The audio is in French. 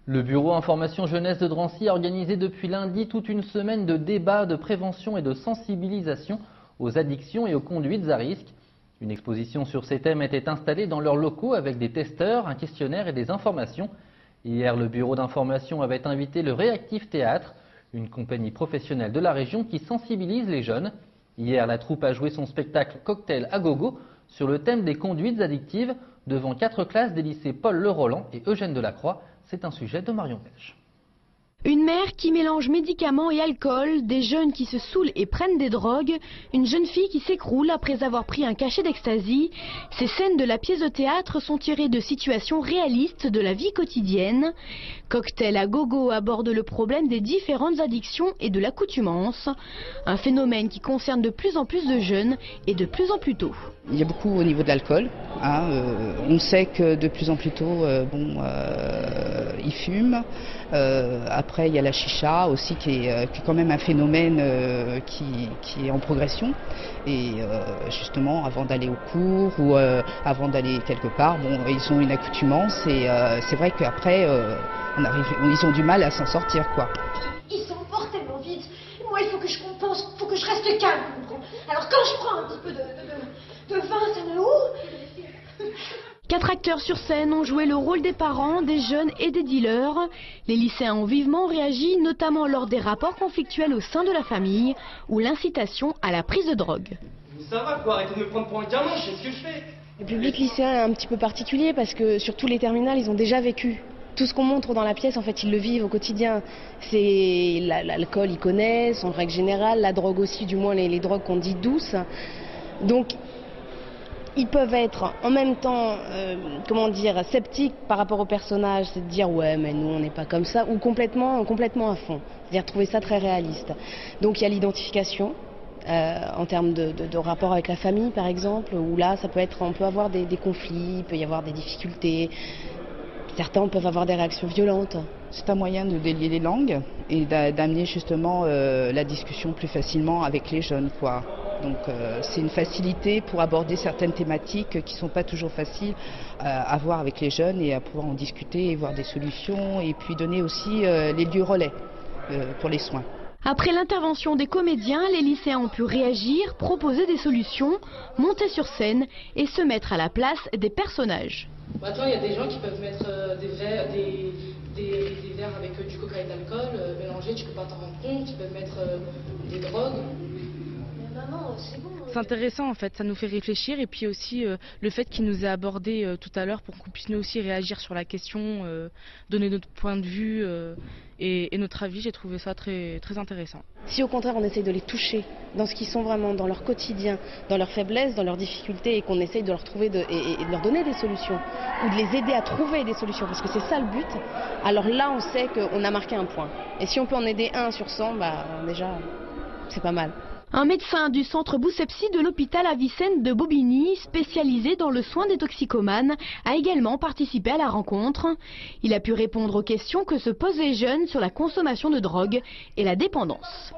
Le bureau information jeunesse de Drancy a organisé depuis lundi toute une semaine de débats, de prévention et de sensibilisation aux addictions et aux conduites à risque. Une exposition sur ces thèmes était installée dans leurs locaux avec des testeurs, un questionnaire et des informations. Hier, le bureau d'information avait invité le Réactif Théâtre, une compagnie professionnelle de la région qui sensibilise les jeunes. Hier, la troupe a joué son spectacle Cocktail à gogo sur le thème des conduites addictives devant 4 classes des lycées Paul Le Roland et Eugène Delacroix. C'est un sujet de Marion Belge. Une mère qui mélange médicaments et alcool, des jeunes qui se saoulent et prennent des drogues, une jeune fille qui s'écroule après avoir pris un cachet d'ecstasy. Ces scènes de la pièce de théâtre sont tirées de situations réalistes de la vie quotidienne. Cocktail à gogo aborde le problème des différentes addictions et de l'accoutumance, un phénomène qui concerne de plus en plus de jeunes et de plus en plus tôt. Il y a beaucoup au niveau de l'alcool. On sait que de plus en plus tôt, ils fument. Après, il y a la chicha aussi qui est quand même un phénomène qui est en progression. Et justement, avant d'aller au cours ou avant d'aller quelque part, ils ont une accoutumance. Et c'est vrai qu'après, ils ont du mal à s'en sortir, quoi. Ils s'emportent tellement vite. Moi, il faut que je compense, il faut que je reste calme. Alors quand je prends un petit peu de vin, ça me ouvre. 4 acteurs sur scène ont joué le rôle des parents, des jeunes et des dealers. Les lycéens ont vivement réagi, notamment lors des rapports conflictuels au sein de la famille ou l'incitation à la prise de drogue. Ça va quoi, arrêtez de me prendre pour un gamin, je sais ce que je fais. Le public lycéen est un petit peu particulier parce que sur tous les terminales, ils ont déjà vécu. Tout ce qu'on montre dans la pièce, en fait, ils le vivent au quotidien. C'est l'alcool, ils connaissent, en règle générale, la drogue aussi, du moins les drogues qu'on dit douces. Donc, ils peuvent être en même temps, sceptiques par rapport au personnage, c'est de dire ouais mais nous on n'est pas comme ça, ou complètement à fond, c'est-à-dire trouver ça très réaliste. Donc il y a l'identification en termes de rapport avec la famille par exemple, où là on peut avoir des conflits, il peut y avoir des difficultés, certains peuvent avoir des réactions violentes. C'est un moyen de délier les langues et d'amener justement la discussion plus facilement avec les jeunes, quoi. Donc c'est une facilité pour aborder certaines thématiques qui ne sont pas toujours faciles à voir avec les jeunes et à pouvoir en discuter et voir des solutions et puis donner aussi les lieux relais pour les soins. Après l'intervention des comédiens, les lycéens ont pu réagir, proposer des solutions, monter sur scène et se mettre à la place des personnages. Maintenant, il y a des gens qui peuvent mettre des verres avec du coca et de l'alcool, mélangés, tu peux pas t'en rendre compte, ils peuvent mettre des drogues. C'est intéressant en fait, ça nous fait réfléchir et puis aussi le fait qu'il nous ait abordé tout à l'heure pour qu'on puisse nous aussi réagir sur la question, donner notre point de vue et notre avis, j'ai trouvé ça très, très intéressant. Si au contraire on essaye de les toucher dans ce qu'ils sont vraiment, dans leur quotidien, dans leurs faiblesses, dans leurs difficultés et qu'on essaye de leur trouver et de leur donner des solutions ou de les aider à trouver des solutions parce que c'est ça le but, alors là on sait qu'on a marqué un point. Et si on peut en aider 1 sur 100, déjà c'est pas mal. Un médecin du centre Boussepsi de l'hôpital Avicenne de Bobigny, spécialisé dans le soin des toxicomanes, a également participé à la rencontre. Il a pu répondre aux questions que se posent les jeunes sur la consommation de drogue et la dépendance.